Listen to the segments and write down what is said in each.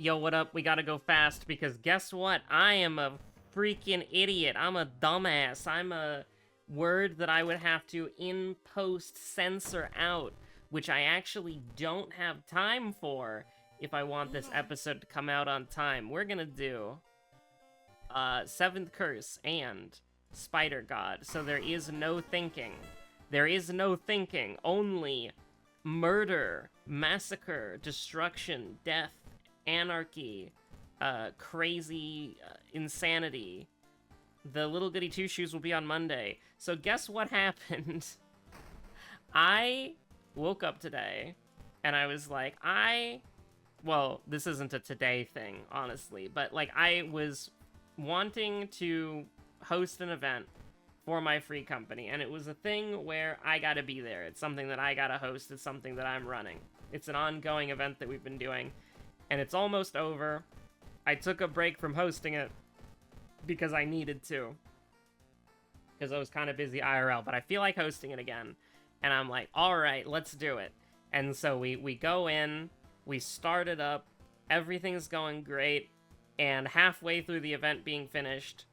Yo, what up? We gotta go fast because guess what? I am a freaking idiot. I'm a dumbass. I'm a word that I would have to in post censor out, which I actually don't have time for if I want this episode to come out on time. We're gonna do Seventh Curse and Spider God. So there is no thinking. There is no thinking. Only murder, massacre, destruction, death, anarchy, crazy insanity. The Little Goody Two Shoes will be on Monday. So guess what happened? I woke up today and I was like, well, this isn't a today thing, honestly, but like I was wanting to host an event for my free company, and it was a thing where I gotta be there. It's something that I gotta host. It's something that I'm running. It's an ongoing event that we've been doing, and it's almost over. I took a break from hosting it because I needed to, because I was kind of busy IRL, but I feel like hosting it again, and I'm like, alright, let's do it. And so we go in, we start it up, everything's going great, and halfway through the event being finished,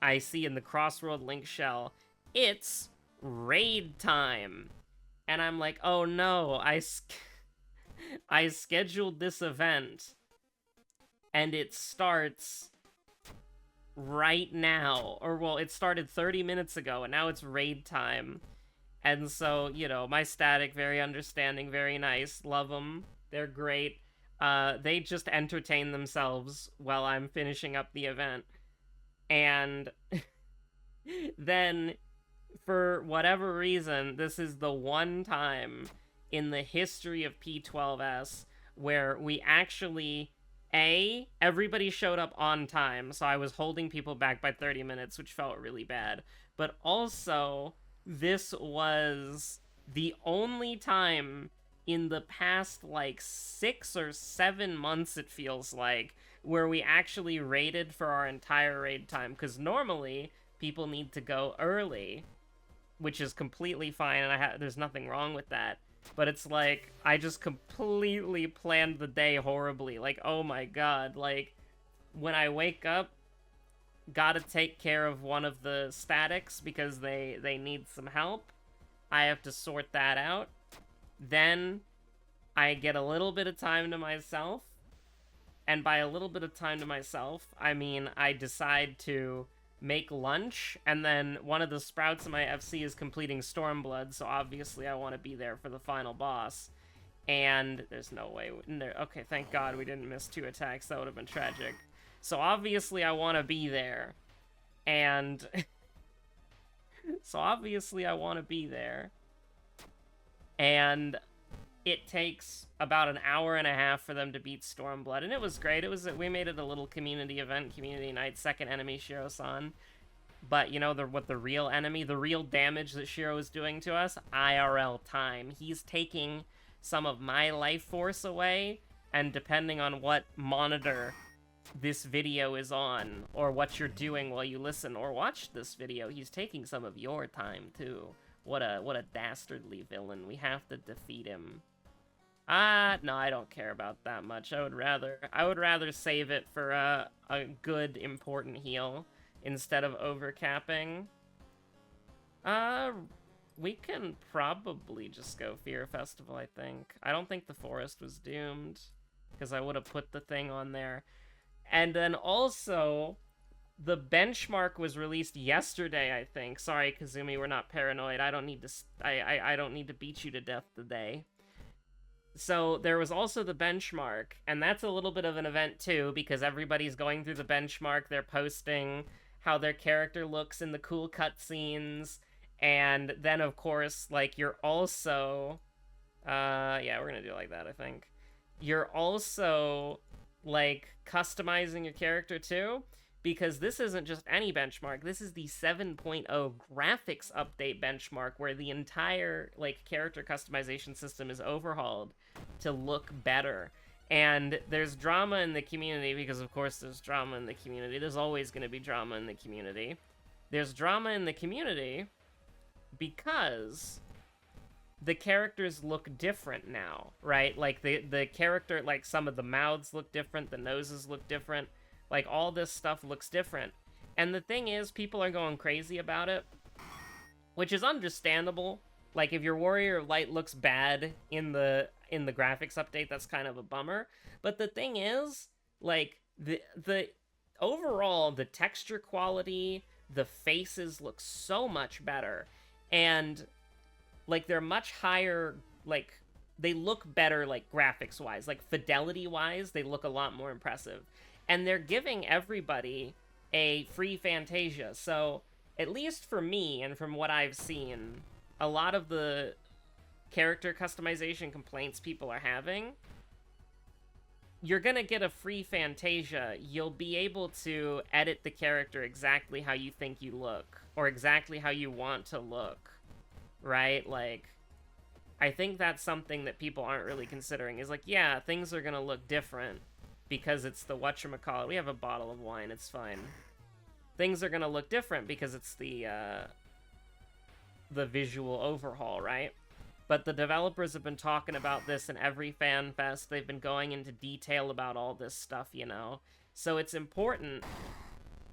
I see in the Crossworld link shell, it's raid time. And I'm like, oh no, I scheduled this event, and it starts right now. Or, well, it started 30 minutes ago, and now it's raid time. And so, you know, my static, very understanding, very nice, love them, they're great. They just entertain themselves while I'm finishing up the event. And then, for whatever reason, this is the one time in the history of P12S where we actually, everybody showed up on time, so I was holding people back by 30 minutes, which felt really bad. But also, this was the only time in the past, like, 6 or 7 months, it feels like, where we actually raided for our entire raid time, because normally people need to go early, which is completely fine, and there's nothing wrong with that. But it's like, I just completely planned the day horribly. Like, oh my god, like, when I wake up, gotta take care of one of the statics because they need some help. I have to sort that out. Then I get a little bit of time to myself. And by a little bit of time to myself, I mean I decide to make lunch, and then one of the sprouts in my FC is completing Stormblood, so obviously I want to be there for the final boss. And there's no way... Okay, thank God we didn't miss 2 attacks. That would have been tragic. So obviously I want to be there. And... so obviously I want to be there. And it takes about an hour and a half for them to beat Stormblood, and it was great. We made it a little community event, community night, second enemy Shiro-san. But, you know, what the real enemy, the real damage that Shiro is doing to us? IRL time. He's taking some of my life force away, and depending on what monitor this video is on, or what you're doing while you listen or watch this video, he's taking some of your time, too. What a dastardly villain. We have to defeat him. No, I don't care about that much. I would rather save it for a good, important heal instead of overcapping. We can probably just go Fear Festival, I think. I don't think the forest was doomed, because I would have put the thing on there. And then also, the benchmark was released yesterday, I think. Sorry, Kazumi, we're not paranoid. I don't need to beat you to death today. So there was also the benchmark, and that's a little bit of an event too, because everybody's going through the benchmark, they're posting how their character looks in the cool cutscenes, and then of course, like, you're also, yeah, we're gonna do it like that, I think. You're also, like, customizing your character too, because this isn't just any benchmark, this is the 7.0 graphics update benchmark, where the entire, like, character customization system is overhauled to look better. And there's drama in the community, because of course there's drama in the community. There's always going to be drama in the community. There's drama in the community because the characters look different now, right? Like the character, like some of the mouths look different, the noses look different, like all this stuff looks different. And the thing is, people are going crazy about it, which is understandable. Like if your Warrior of Light looks bad in the graphics update, that's kind of a bummer. But the thing is, like the overall, the texture quality, the faces look so much better, and like they're much higher, like they look better, like graphics wise, like fidelity wise, they look a lot more impressive. And they're giving everybody a free Fantasia. So at least for me and from what I've seen, a lot of the character customization complaints people are having, you're gonna get a free Fantasia. You'll be able to edit the character exactly how you think you look, or exactly how you want to look, right? Like, I think that's something that people aren't really considering, is like, yeah, things are gonna look different because it's the whatchamacallit. We have a bottle of wine, it's fine. Things are gonna look different because it's the visual overhaul, right? But the developers have been talking about this in every fan fest. They've been going into detail about all this stuff, you know? So it's important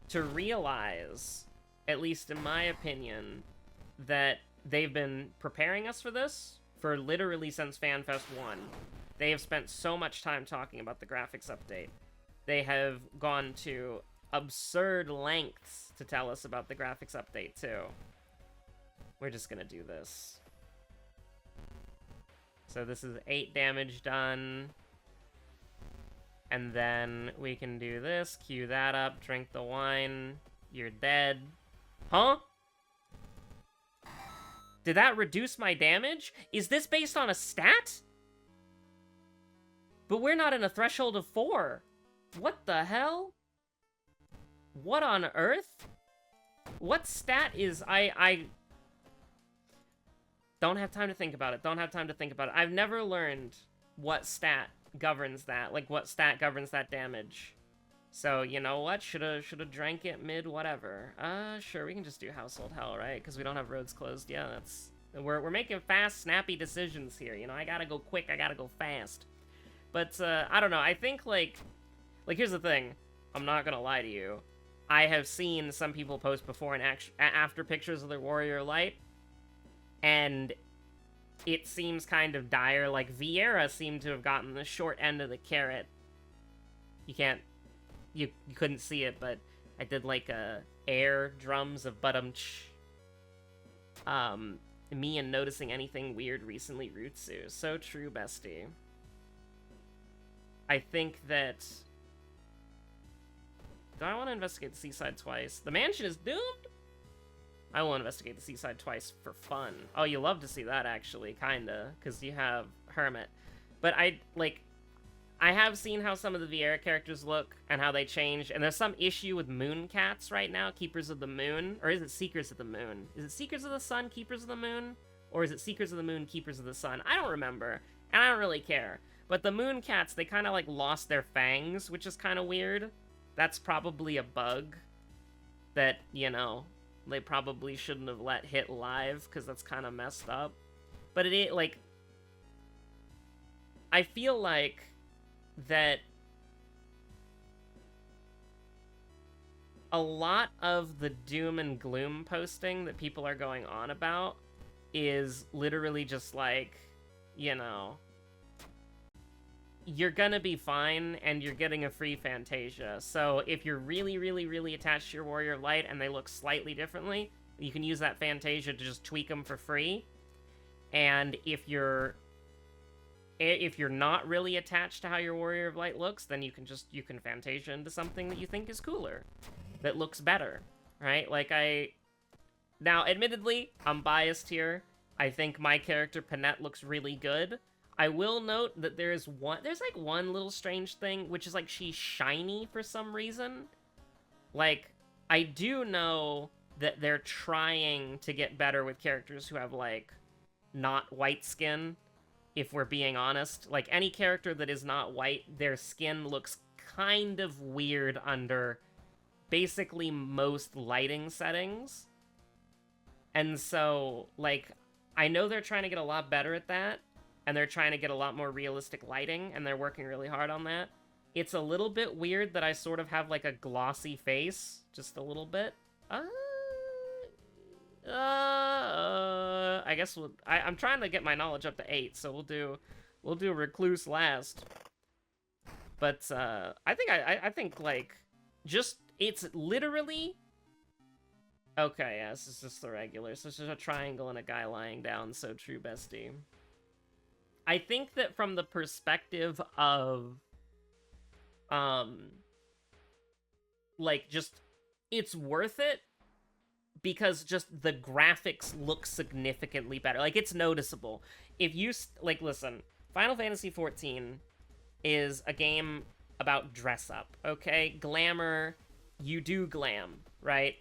to realize, at least in my opinion, that they've been preparing us for this for literally since FanFest 1. They have spent so much time talking about the graphics update. They have gone to absurd lengths to tell us about the graphics update, too. We're just gonna do this. So this is 8 damage done. And then we can do this, queue that up, drink the wine. You're dead. Huh? Did that reduce my damage? Is this based on a stat? But we're not in a threshold of 4. What the hell? What on earth? What stat is... I don't have time to think about it. Don't have time to think about it. I've never learned what stat governs that. Like, what stat governs that damage. So, you know what? Shoulda drank it mid whatever. Sure, we can just do Household Hell, right? Because we don't have roads closed. Yeah, that's... We're making fast, snappy decisions here. You know, I gotta go quick, I gotta go fast. But, I don't know. I think, like, here's the thing. I'm not gonna lie to you. I have seen some people post before and after pictures of their Warrior Light, and it seems kind of dire. Like, Vieira seemed to have gotten the short end of the carrot. You can't... You couldn't see it, but I did, like, air drums of Budumch. Me and noticing anything weird recently, Rutsu. So true, bestie. I think that... Do I want to investigate the seaside twice? The mansion is doomed? I will investigate the seaside twice for fun. Oh, you love to see that, actually, kinda, because you have Hermit. But I have seen how some of the Vieira characters look, and how they change, and there's some issue with Moon Cats right now, Keepers of the Moon, or is it Seekers of the Moon? Is it Seekers of the Sun, Keepers of the Moon? Or is it Seekers of the Moon, Keepers of the Sun? I don't remember, and I don't really care. But the Moon Cats, they kind of, like, lost their fangs, which is kind of weird. That's probably a bug that, you know, they probably shouldn't have let hit live, because that's kind of messed up. But it, like... I feel like that a lot of the doom and gloom posting that people are going on about is literally just like, you know, you're gonna be fine and you're getting a free Fantasia. So if you're really, really, really attached to your Warrior of Light and they look slightly differently, you can use that Fantasia to just tweak them for free. And if you're not really attached to how your Warrior of Light looks, then you can Fantasia into something that you think is cooler, that looks better, right? Like, now, admittedly, I'm biased here. I think my character, Panette, looks really good. I will note that there's like one little strange thing, which is like she's shiny for some reason. Like, I do know that they're trying to get better with characters who have, like, not white skin. If we're being honest, like, any character that is not white, their skin looks kind of weird under basically most lighting settings. And so, like, I know they're trying to get a lot better at that, and they're trying to get a lot more realistic lighting, and they're working really hard on that. It's a little bit weird that I sort of have like a glossy face, just a little bit. I guess I'm trying to get my knowledge up to 8, so we'll do recluse last. But I think like just it's literally okay. Yeah, this is just the regular. So it's just a triangle and a guy lying down. So true, bestie. I think that from the perspective of like just it's worth it because just the graphics look significantly better. Like it's noticeable. If you like listen, Final Fantasy XIV is a game about dress up, okay? Glamour, you do glam, right?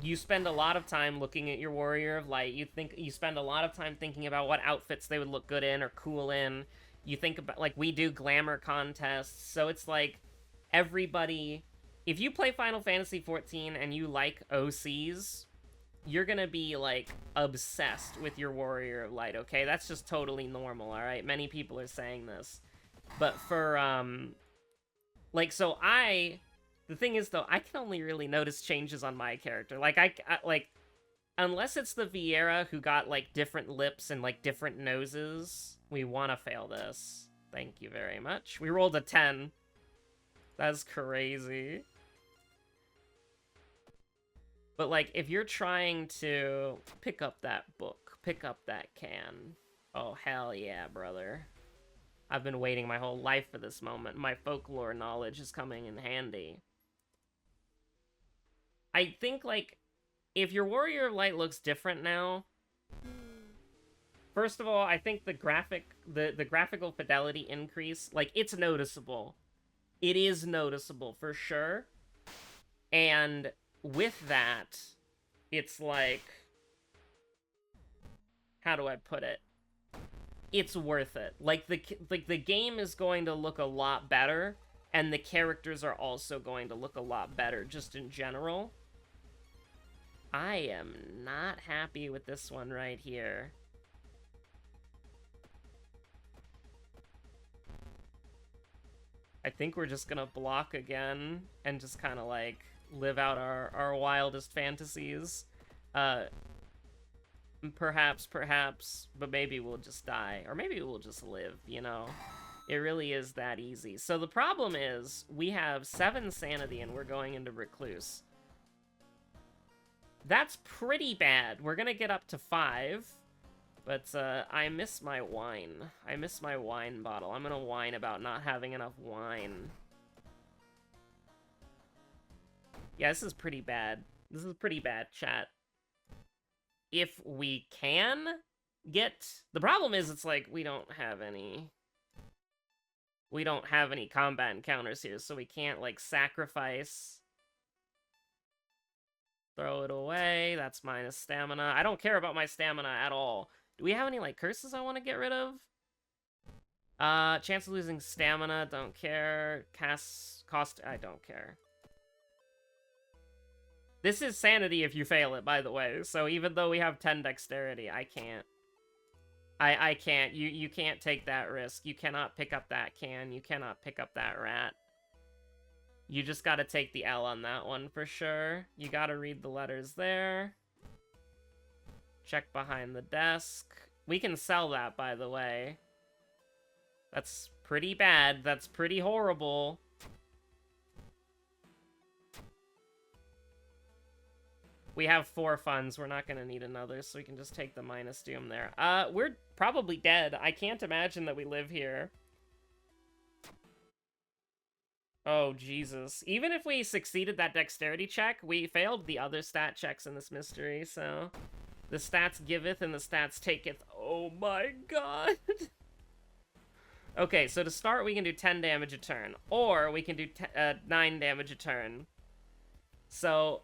You spend a lot of time looking at your Warrior of Light. You spend a lot of time thinking about what outfits they would look good in or cool in. You think about, like, we do glamour contests, so it's like everybody... If you play Final Fantasy XIV and you like OCs, you're gonna be, like, obsessed with your Warrior of Light, okay? That's just totally normal, alright? Many people are saying this. But for, like, so the thing is, though, I can only really notice changes on my character. Like, like, unless it's the Vieira who got, like, different lips and, like, different noses, we want to fail this. Thank you very much. We rolled a 10. That's crazy. But, like, if you're trying to pick up that book, pick up that can, oh, hell yeah, brother. I've been waiting my whole life for this moment. My folklore knowledge is coming in handy. I think, like, if your Warrior of Light looks different now, first of all, I think the graphical fidelity increase, like, it's noticeable. It is noticeable, for sure. And with that, it's like... How do I put it? It's worth it. Like, the game is going to look a lot better, and the characters are also going to look a lot better, just in general. I am not happy with this one right here. I think we're just gonna block again, and just kind of, like, live out our wildest fantasies. Perhaps, but maybe we'll just die. Or maybe we'll just live, you know? It really is that easy. So the problem is, we have 7 sanity and we're going into recluse. That's pretty bad. We're gonna get up to 5. But, I miss my wine. I miss my wine bottle. I'm gonna whine about not having enough wine. Yeah, this is pretty bad. This is pretty bad, chat. If we can get... The problem is, it's like, we don't have any combat encounters here, so we can't, like, sacrifice. Throw it away. That's minus stamina. I don't care about my stamina at all. Do we have any, like, curses I want to get rid of? Chance of losing stamina, don't care. Cost, I don't care. This is sanity if you fail it, by the way. So even though we have 10 dexterity, I can't. I can't. You can't take that risk. You cannot pick up that can. You cannot pick up that rat. You just gotta take the L on that one for sure. You gotta read the letters there. Check behind the desk. We can sell that, by the way. That's pretty bad. That's pretty horrible. We have 4 funds. We're not gonna need another, so we can just take the minus doom there. We're probably dead. I can't imagine that we live here. Oh, Jesus. Even if we succeeded that dexterity check, we failed the other stat checks in this mystery, so... The stats giveth and the stats taketh. Oh my god. Okay, so to start, we can do 10 damage a turn. Or we can do 9 damage a turn. So,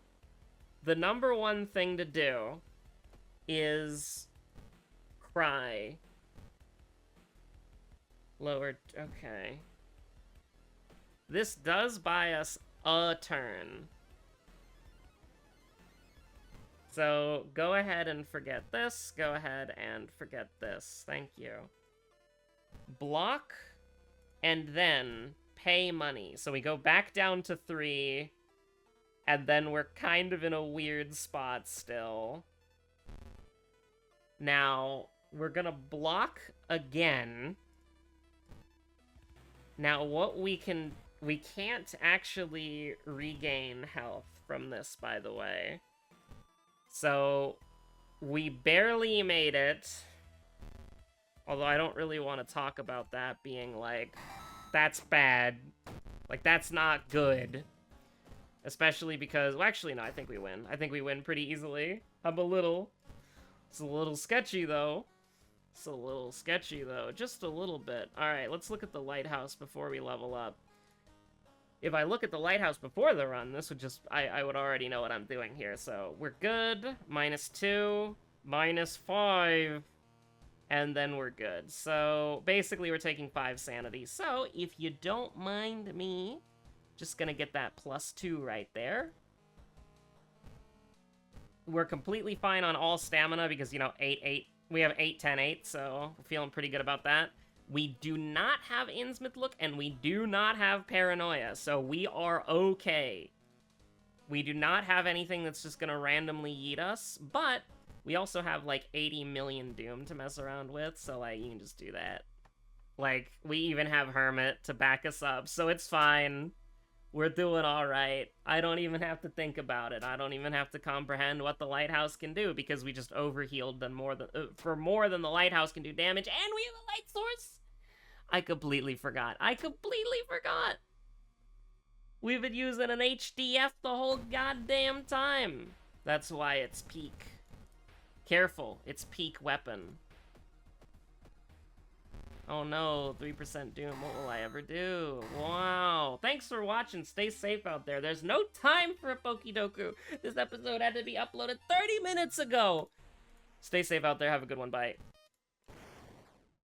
the number one thing to do is cry. Lower, okay. This does buy us a turn. So go ahead and forget this. Go ahead and forget this. Thank you. Block, and then pay money. So we go back down to 3, and then we're kind of in a weird spot still. Now, we're gonna block again. Now, what we can't actually regain health from this, by the way. So, we barely made it. Although I don't really want to talk about that being like, that's bad. Like, that's not good. Especially because, well, actually, no, I think we win. I think we win pretty easily. It's a little sketchy, though. Just a little bit. Alright, let's look at the lighthouse before we level up. If I look at the lighthouse before the run, this would just, I would already know what I'm doing here. So, we're good. -2, -5, and then we're good. So, basically, we're taking 5 sanity. So, if you don't mind me, just gonna get that +2 right there. We're completely fine on all stamina because, you know, 8, 8. We have 8, 10, 8, so we're feeling pretty good about that. We do not have Innsmouth Look, and we do not have Paranoia, so we are okay. We do not have anything that's just gonna randomly yeet us, but we also have, like, 80 million Doom to mess around with, so, like, you can just do that. Like, we even have Hermit to back us up, so it's fine. We're doing alright. I don't even have to think about it. I don't even have to comprehend what the lighthouse can do, because we just overhealed for more than the lighthouse can do damage, and we have a light source! I completely forgot. We've been using an HDF the whole goddamn time. That's why it's peak. Careful, it's peak weapon. Oh no, 3% Doom, what will I ever do? Wow. Thanks for watching, stay safe out there. There's no time for a Pokidoku. This episode had to be uploaded 30 minutes ago. Stay safe out there, have a good one, bye.